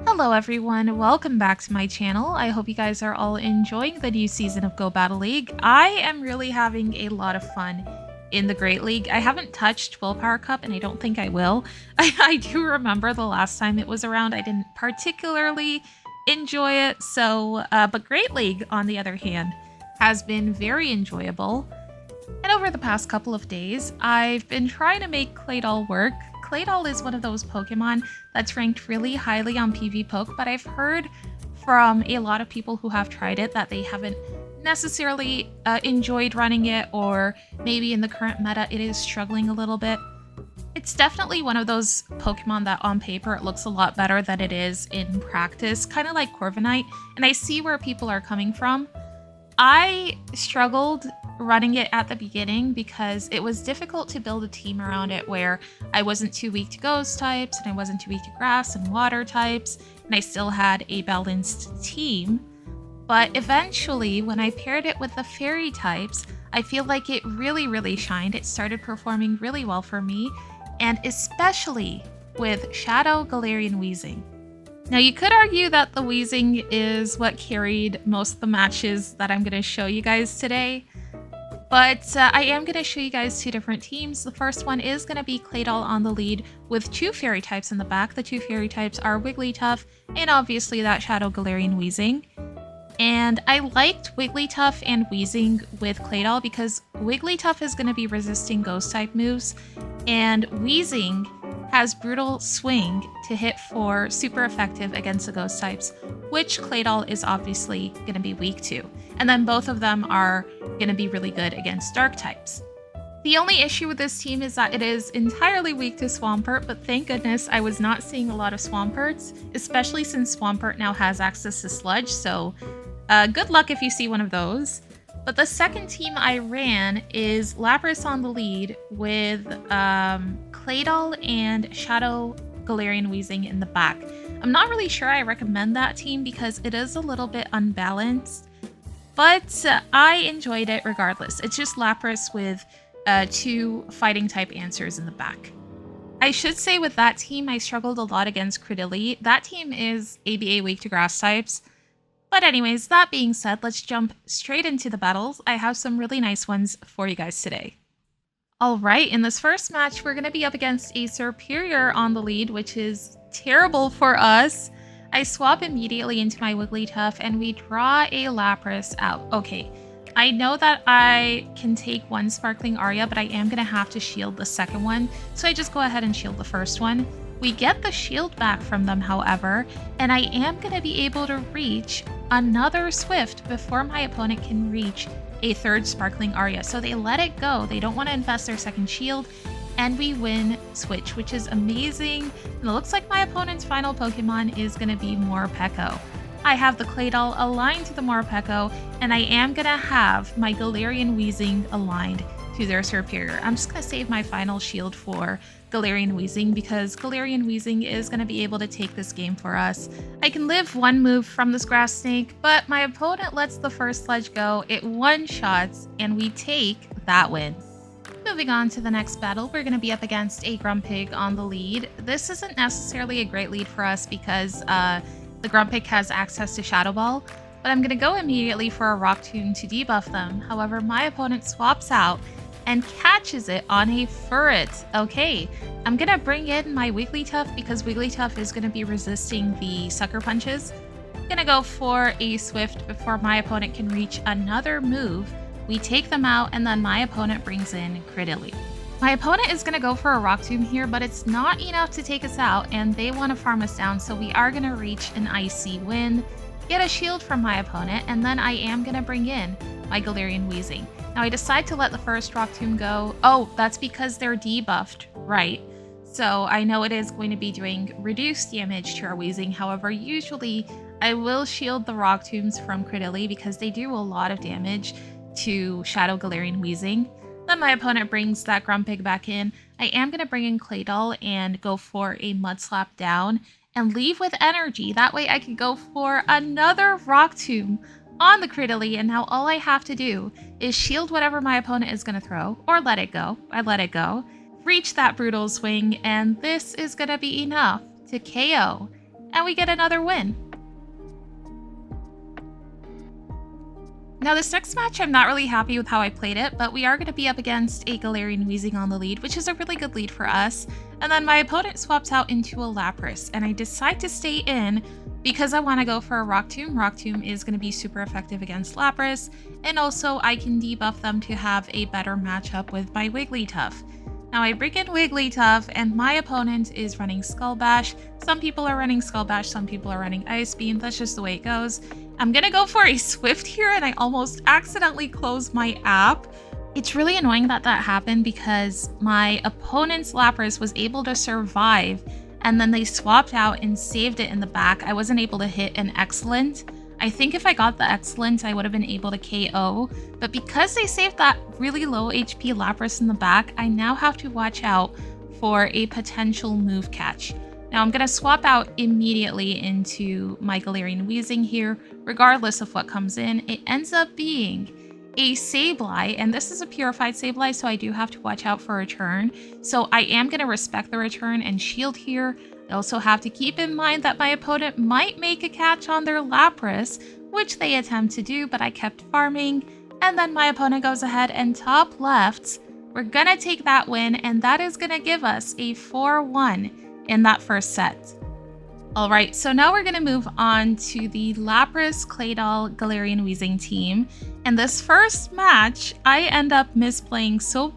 Hello everyone, welcome back to my channel. I hope you guys are all enjoying the new season of Go Battle League. I am really having a lot of fun in the Great League. I haven't touched Willpower Cup and I don't think I will. I do remember the last time it was around, I didn't particularly enjoy it. But Great League, on the other hand, has been very enjoyable. And over the past couple of days, I've been trying to make Claydol work. Claydol is one of those Pokemon that's ranked really highly on PvPoke, but I've heard from a lot of people who have tried it that they haven't necessarily enjoyed running it, or maybe in the current meta it is struggling a little bit. It's definitely one of those Pokemon that on paper it looks a lot better than it is in practice, kind of like Corviknight, and I see where people are coming from. I struggled running it at the beginning because it was difficult to build a team around it where I wasn't too weak to ghost types and I wasn't too weak to grass and water types, and I still had a balanced team. But eventually, when I paired it with the fairy types, I feel like it really shined. It started performing really well for me, and especially with Shadow Galarian-Weezing. Now, you could argue that the Weezing is what carried most of the matches that I'm going to show you guys today, but I am going to show you guys two different teams. The first one is going to be Claydol on the lead with two fairy types in the back. The two fairy types are Wigglytuff and obviously that Shadow Galarian-Weezing. And I liked Wigglytuff and Weezing with Claydol because Wigglytuff is going to be resisting ghost type moves, and Weezing has Brutal Swing to hit for super effective against the ghost types, which Claydol is obviously going to be weak to. And then both of them are going to be really good against dark types. The only issue with this team is that it is entirely weak to Swampert, but thank goodness I was not seeing a lot of Swamperts, especially since Swampert now has access to Sludge, so good luck if you see one of those. But the second team I ran is Lapras on the lead with Claydol and Shadow Galarian-Weezing in the back. I'm not really sure I recommend that team because it is a little bit unbalanced, but I enjoyed it regardless. It's just Lapras with two fighting type answers in the back. I should say with that team, I struggled a lot against Credilli. That team is ABA weak to grass types. But anyways, that being said, let's jump straight into the battles. I have some really nice ones for you guys today. Alright, in this first match, we're going to be up against a Serperior on the lead, which is terrible for us. I swap immediately into my Wigglytuff and we draw a Lapras out. Okay, I know that I can take one Sparkling Aria, but I am going to have to shield the second one, so I just go ahead and shield the first one. We get the shield back from them, however, and I am going to be able to reach another Swift before my opponent can reach a third Sparkling Aria. So they let it go. They don't want to invest their second shield, and we win switch, which is amazing. And it looks like my opponent's final Pokemon is going to be Morpeko. I have the Claydol aligned to the Morpeko, and I am going to have my Galarian-Weezing aligned to their Serperior. I'm just going to save my final shield for Galarian-Weezing because Galarian-Weezing is going to be able to take this game for us. I can live one move from this grass snake, but my opponent lets the first Sledge go, it one-shots, and we take that win. Moving on to the next battle, we're going to be up against a Grumpig on the lead. This isn't necessarily a great lead for us because the Grumpig has access to Shadow Ball, but I'm going to go immediately for a Rock Tomb to debuff them. However, my opponent swaps out and catches it on a Furret. Okay, I'm going to bring in my Wigglytuff because Wigglytuff is going to be resisting the Sucker Punches. I'm going to go for a Swift before my opponent can reach another move. We take them out, and then my opponent brings in Credilli. My opponent is going to go for a Rock Tomb here, but it's not enough to take us out, and they want to farm us down, so we are going to reach an Icy Wind, get a shield from my opponent, and then I am going to bring in my Galarian-Weezing. Now I decide to let the first Rock Tomb go. Oh, that's because they're debuffed, right? So I know it is going to be doing reduced damage to our Weezing. However, usually I will shield the Rock Tombs from Credilli because they do a lot of damage to Shadow Galarian-Weezing. Then my opponent brings that Grumpig back in. I am going to bring in Claydol and go for a Mud Slap down and leave with energy. That way I can go for another Rock Tomb on the Credilli, and now all I have to do is shield whatever my opponent is going to throw, or let it go. I let it go. Reach that Brutal Swing, and this is going to be enough to KO and we get another win. Now this next match, I'm not really happy with how I played it, but we are going to be up against a Galarian-Weezing on the lead, which is a really good lead for us. And then my opponent swaps out into a Lapras, and I decide to stay in because I want to go for a Rock Tomb. Rock Tomb is going to be super effective against Lapras, and also I can debuff them to have a better matchup with my Wigglytuff. Now I bring in Wigglytuff, and my opponent is running Skull Bash. Some people are running Skull Bash, some people are running Ice Beam. That's just the way it goes. I'm gonna go for a Swift here, and I almost accidentally closed my app. It's really annoying that that happened because my opponent's Lapras was able to survive, and then they swapped out and saved it in the back. I wasn't able to hit an Excellent. I think if I got the Excellent, I would have been able to KO, but because they saved that really low HP Lapras in the back, I now have to watch out for a potential move catch. Now I'm going to swap out immediately into my Galarian-Weezing here, regardless of what comes in. It ends up being a Sableye, and this is a purified Sableye, so I do have to watch out for a return. So I am going to respect the return and shield here. I also have to keep in mind that my opponent might make a catch on their Lapras, which they attempt to do, but I kept farming. And then my opponent goes ahead and top left. We're going to take that win, and that is going to give us a 4-1 in that first set. All right, so now we're going to move on to the Lapras-Claydol-Galarian-Weezing team. And this first match, I end up misplaying so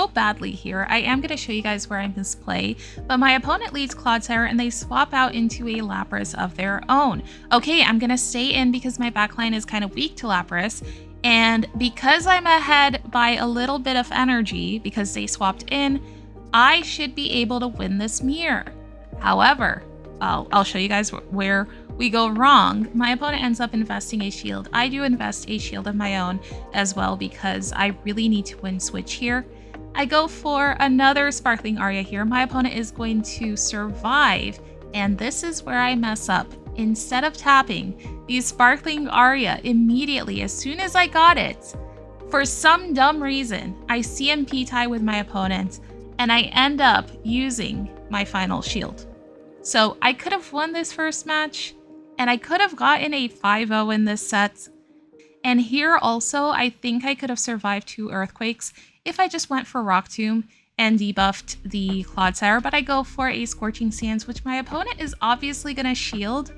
badly here. I am going to show you guys where I misplay, but my opponent leads Clodsire and they swap out into a Lapras of their own. Okay, I'm going to stay in because my backline is kind of weak to Lapras. And because I'm ahead by a little bit of energy, because they swapped in, I should be able to win this mirror. However, I'll show you guys where we go wrong. My opponent ends up investing a shield. I do invest a shield of my own as well because I really need to win switch here. I go for another Sparkling Aria here. My opponent is going to survive, and this is where I mess up. Instead of tapping the Sparkling Aria immediately as soon as I got it, for some dumb reason, I CMP tie with my opponent, and I end up using my final shield. So I could have won this first match, and I could have gotten a 5-0 in this set. And here also, I think I could have survived 2 Earthquakes if I just went for Rock Tomb and debuffed the Clodsire, but I go for a Scorching Sands, which my opponent is obviously going to shield.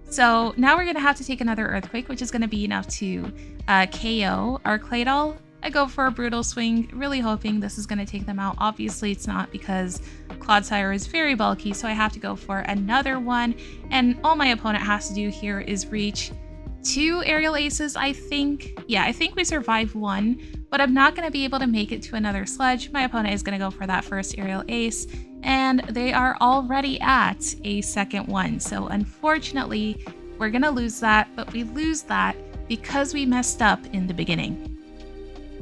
So now we're going to have to take another Earthquake, which is going to be enough to KO our Claydol. I go for a Brutal Swing, really hoping this is going to take them out. Obviously, it's not because Clodsire is very bulky, so I have to go for another one. And all my opponent has to do here is reach 2 Aerial Aces, I think. Yeah, I think we survive 1, but I'm not going to be able to make it to another sledge. My opponent is going to go for that first Aerial Ace, and they are already at a second one. So unfortunately, we're going to lose that, but we lose that because we messed up in the beginning.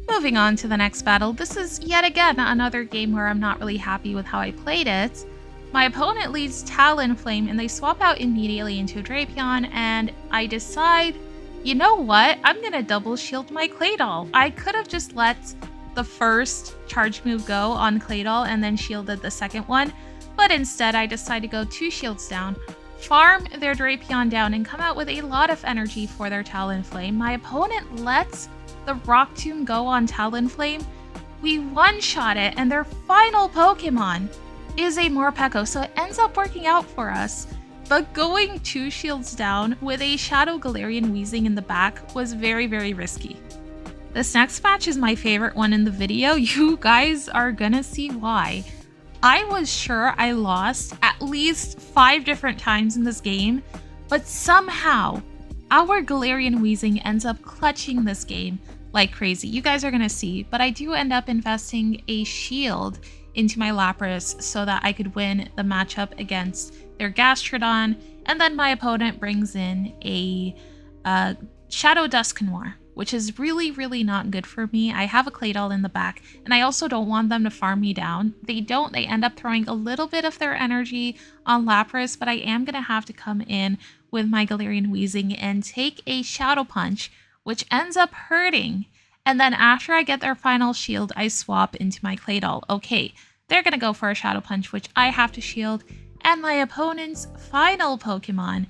Moving on to the next battle, this is yet again another game where I'm not really happy with how I played it. My opponent leads Talonflame and they swap out immediately into Drapion, and I decide, you know what, I'm gonna double shield my Claydol. I could have just let the first charge move go on Claydol and then shielded the second one, but instead I decide to go 2 shields down, farm their Drapion down, and come out with a lot of energy for their Talonflame. My opponent lets the Rock Tomb go on Talonflame. We one-shot it, and their final Pokemon is a Morpeko, so it ends up working out for us. But going 2 shields down with a Shadow Galarian-Weezing in the back was very, very risky. This next match is my favorite one in the video. You guys are gonna see why. I was sure I lost at least 5 different times in this game, but somehow our Galarian-Weezing ends up clutching this game like crazy. You guys are gonna see, but I do end up investing a shield into my Lapras so that I could win the matchup against their Gastrodon, and then my opponent brings in a Shadow Dusknoir, which is really, really not good for me. I have a Claydol in the back, and I also don't want them to farm me down. They don't. They end up throwing a little bit of their energy on Lapras, but I am gonna have to come in with my Galarian-Weezing and take a Shadow Punch, which ends up hurting. And then after I get their final shield, I swap into my Claydol. Okay, they're going to go for a Shadow Punch, which I have to shield. and my opponent's final Pokemon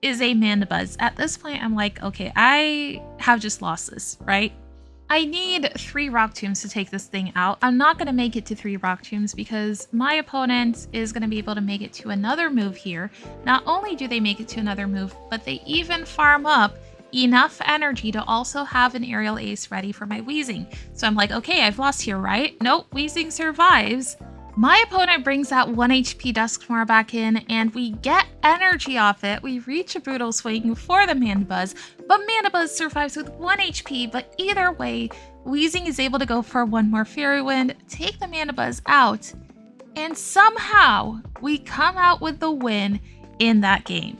is a Mandibuzz. At this point, I'm like, okay, I have just lost this, right? I need 3 Rock Tombs to take this thing out. I'm not going to make it to 3 Rock Tombs because my opponent is going to be able to make it to another move here. Not only do they make it to another move, but they even farm up enough energy to also have an Aerial Ace ready for my Weezing. So I'm like, okay, I've lost here, right? Nope, Weezing survives. My opponent brings that 1 HP Dusknoir back in, and we get energy off it. We reach a Brutal Swing for the Mandibuzz, but Mandibuzz survives with 1 HP, but either way, Weezing is able to go for 1 more Fairy Wind, take the Mandibuzz out, and somehow we come out with the win in that game.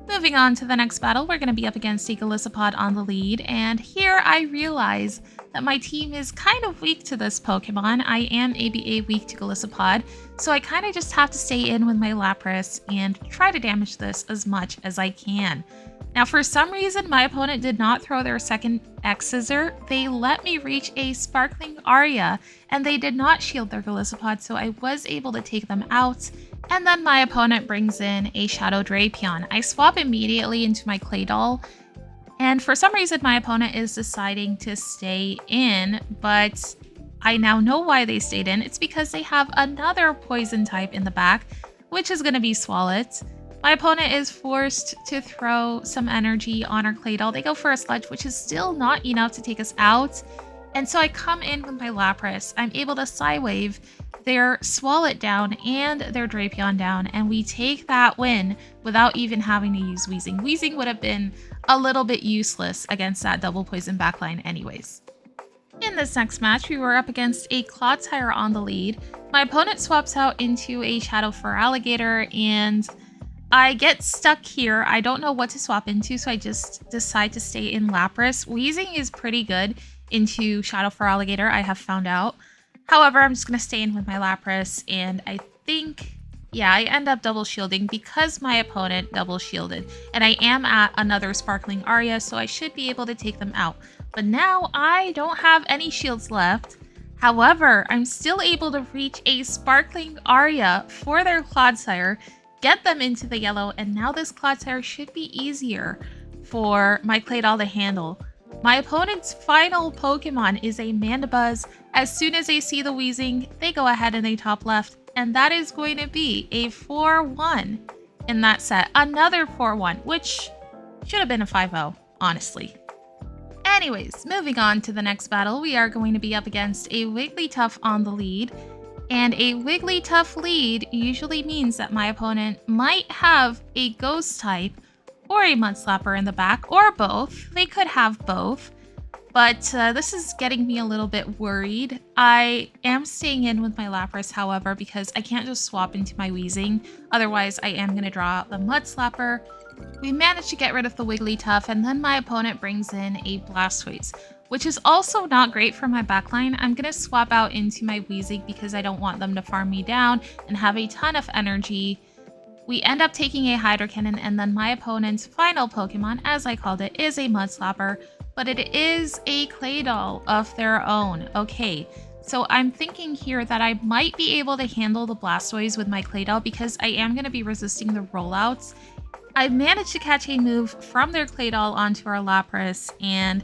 Moving on to the next battle, we're going to be up against a Golisopod on the lead, and here I realize that my team is kind of weak to this Pokemon. I am ABA weak to Golisopod, so I kind of just have to stay in with my Lapras and try to damage this as much as I can. Now, for some reason, my opponent did not throw their second X-Scissor. They let me reach a Sparkling Aria, and they did not shield their Golisopod, so I was able to take them out. And then my opponent brings in a Shadow Drapion. I swap immediately into my Claydol, and for some reason my opponent is deciding to stay in, but I now know why they stayed in. It's because they have another poison type in the back, which is going to be Swalot. My opponent is forced to throw some energy on our Claydol. They go for a Sludge, which is still not enough to take us out. And so I come in with my Lapras. I'm able to Psywave their Swalot down and their Drapion down, and we take that win without even having to use Weezing. Weezing would have been a little bit useless against that double poison backline anyways. In this next match, we were up against a Clodsire on the lead. My opponent swaps out into a Shadow Feraligatr, and I get stuck here. I don't know what to swap into, so I just decide to stay in Lapras. Weezing is pretty good into Shadow Feraligatr, I have found out. However, I'm just going to stay in with my Lapras, and I think, yeah, I end up double shielding because my opponent double shielded. And I am at another Sparkling Aria, so I should be able to take them out. But now I don't have any shields left. However, I'm still able to reach a Sparkling Aria for their Clodsire, get them into the yellow, and now this Clodsire should be easier for my Claydol to handle. My opponent's final Pokemon is a Mandibuzz. As soon as they see the Weezing, they go ahead and they top left, and that is going to be a 4-1 in that set. Another 4-1, which should have been a 5-0, honestly. Anyways, moving on to the next battle, we are going to be up against a Wigglytuff on the lead. And a Wigglytuff lead usually means that my opponent might have a Ghost type or a Mudslapper in the back, or both. They could have both. But this is getting me a little bit worried. I am staying in with my Lapras, however, because I can't just swap into my Weezing. Otherwise, I am going to draw out the Mudslapper. We managed to get rid of the Wigglytuff, and then my opponent brings in a Blastoise, which is also not great for my backline. I'm going to swap out into my Weezing because I don't want them to farm me down and have a ton of energy. We end up taking a Hydro Cannon, and then my opponent's final Pokemon, as I called it, is a Mudslapper, but it is a Claydol of their own. Okay, so I'm thinking here that I might be able to handle the Blastoise with my Claydol because I am going to be resisting the rollouts. I managed to catch a move from their Claydol onto our Lapras, and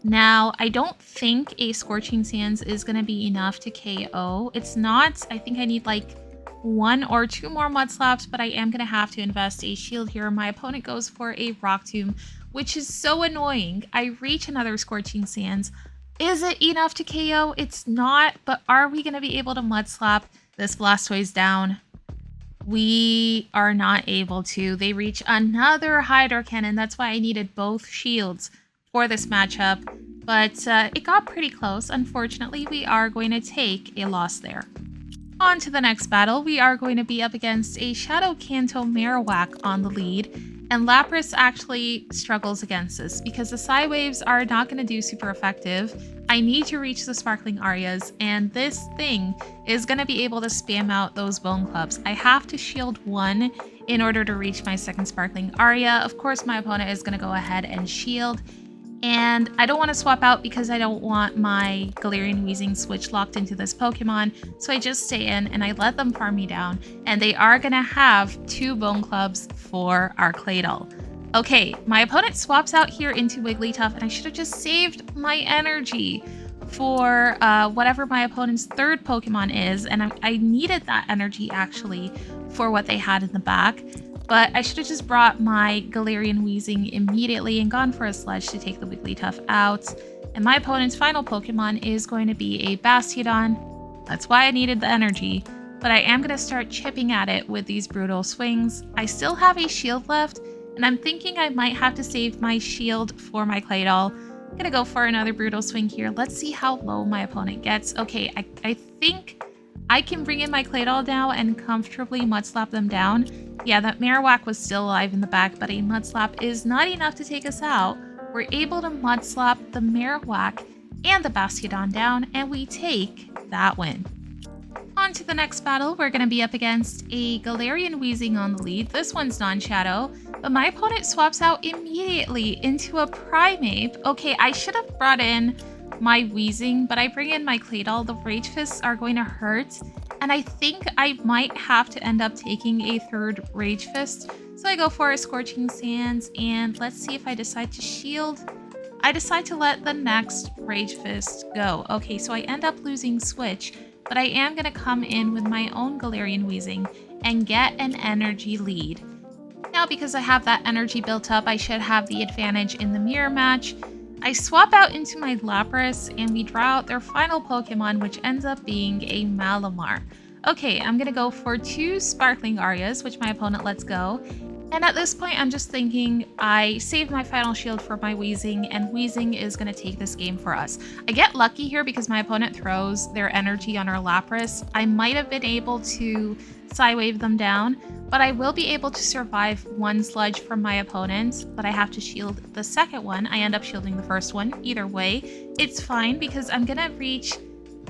now I don't think a Scorching Sands is going to be enough to KO. It's not. I think I need like 1 or 2 more Mud Slaps, but I am going to have to invest a shield here. My opponent goes for a Rock Tomb, which is so annoying. I reach another Scorching Sands. Is it enough to KO? It's not, but are we going to be able to Mud Slap this Blastoise down? We are not able to. They reach another Hydro Cannon. That's why I needed both shields for this matchup, but it got pretty close. Unfortunately, we are going to take a loss there. On to the next battle, we are going to be up against a Shadow Kanto Marowak on the lead, and Lapras actually struggles against this because the Psywaves are not going to do super effective. I need to reach the Sparkling Arias, and this thing is going to be able to spam out those Bone Clubs. I have to shield 1 in order to reach my second Sparkling Aria. Of course, my opponent is going to go ahead and shield, And I don't want to swap out because I don't want my Galarian-Weezing switch locked into this Pokemon. So I just stay in and I let them farm me down. And they are going to have 2 Bone Clubs for our Claydol. Okay, my opponent swaps out here into Wigglytuff, and I should have just saved my energy for whatever my opponent's 3rd Pokemon is. And I needed that energy actually for what they had in the back. But I should have just brought my Galarian-Weezing immediately and gone for a Sledge to take the Wigglytuff out. And my opponent's final Pokemon is going to be a Bastiodon. That's why I needed the energy. But I am going to start chipping at it with these brutal swings. I still have a shield left, and I'm thinking I might have to save my shield for my Claydol. I'm going to go for another brutal swing here. Let's see how low my opponent gets. Okay, I think I can bring in my Claydol now and comfortably Mud Slap them down. Yeah, that Marowak was still alive in the back, but a Mud Slap is not enough to take us out. We're able to Mud Slap the Marowak and the Bastiodon down, and we take that win. On to the next battle, we're going to be up against a Galarian-Weezing on the lead. This one's non-shadow, but my opponent swaps out immediately into a Primeape. Okay, I should have brought in my Weezing, but I bring in my Claydol. The Rage Fists are going to hurt, and I think I might have to end up taking a 3rd Rage Fist. So I go for a Scorching Sands, and let's see if I decide to shield. I decide to let the next Rage Fist go. Okay, so I end up losing Switch, but I am going to come in with my own Galarian-Weezing and get an energy lead. Now, because I have that energy built up, I should have the advantage in the mirror match. I swap out into my Lapras, and we draw out their final Pokemon, which ends up being a Malamar. Okay, I'm going to go for 2 Sparkling Arias, which my opponent lets go. And at this point, I'm just thinking I saved my final shield for my Weezing, and Weezing is going to take this game for us. I get lucky here because my opponent throws their energy on our Lapras. I might have been able to Psy-Wave them down, but I will be able to survive 1 Sludge from my opponent, but I have to shield the second one. I end up shielding the first one. Either way, it's fine because I'm going to reach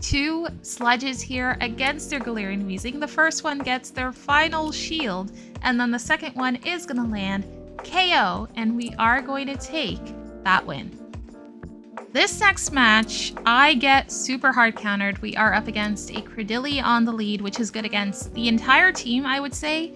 2 Sludges here against their Galarian-Weezing. The first one gets their final shield, and then the second one is going to land KO, and we are going to take that win. This next match, I get super hard countered. We are up against a Credilli on the lead, which is good against the entire team, I would say.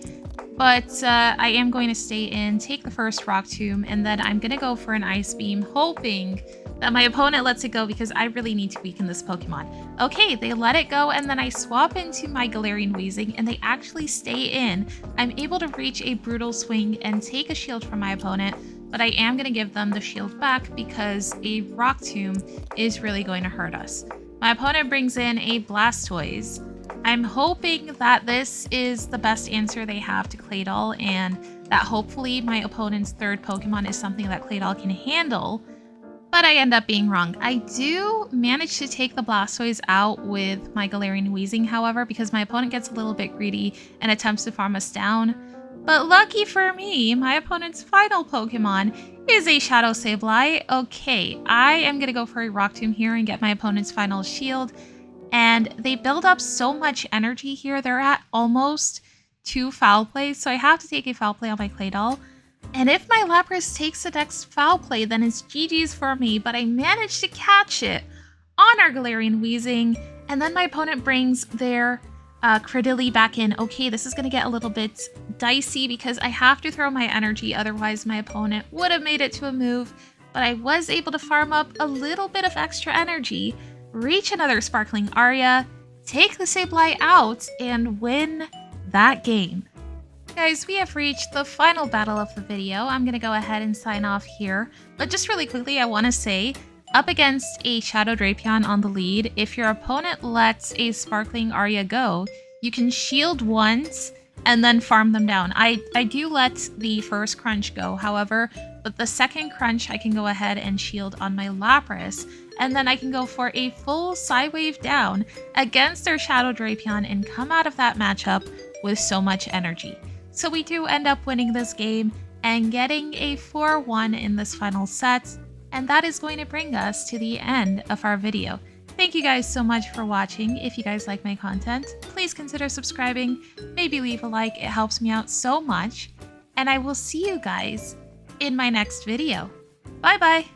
But I am going to stay in, take the first Rock Tomb, and then I'm going to go for an Ice Beam, hoping that my opponent lets it go because I really need to weaken this Pokemon. Okay, they let it go, and then I swap into my Galarian-Weezing, and they actually stay in. I'm able to reach a Brutal Swing and take a shield from my opponent, but I am going to give them the shield back because a Rock Tomb is really going to hurt us. My opponent brings in a Blastoise. I'm hoping that this is the best answer they have to Claydol, and that hopefully my opponent's 3rd Pokemon is something that Claydol can handle, but I end up being wrong. I do manage to take the Blastoise out with my Galarian-Weezing, however, because my opponent gets a little bit greedy and attempts to farm us down. But lucky for me, my opponent's final Pokemon is a Shadow Sableye. Okay, I am going to go for a Rock Tomb here and get my opponent's final shield. And they build up so much energy here. They're at almost 2 Foul Plays, so I have to take a Foul Play on my Claydol. And if my Lapras takes the next Foul Play, then it's GG's for me, but I managed to catch it on our Galarian-Weezing, and then my opponent brings their Credilli back in. Okay, this is going to get a little bit dicey because I have to throw my energy, otherwise my opponent would have made it to a move, but I was able to farm up a little bit of extra energy, reach another Sparkling Aria, take the Sableye out, and win that game. Guys, we have reached the final battle of the video. I'm going to go ahead and sign off here, but just really quickly, I want to say, up against a Shadow Drapion on the lead, if your opponent lets a Sparkling Aria go, you can shield once and then farm them down. I do let the first Crunch go, however, but the second Crunch I can go ahead and shield on my Lapras, and then I can go for a full Psy-Wave down against their Shadow Drapion and come out of that matchup with so much energy. So we do end up winning this game and getting a 4-1 in this final set, and that is going to bring us to the end of our video. Thank you guys so much for watching. If you guys like my content, please consider subscribing, maybe leave a like, it helps me out so much, and I will see you guys in my next video. Bye bye!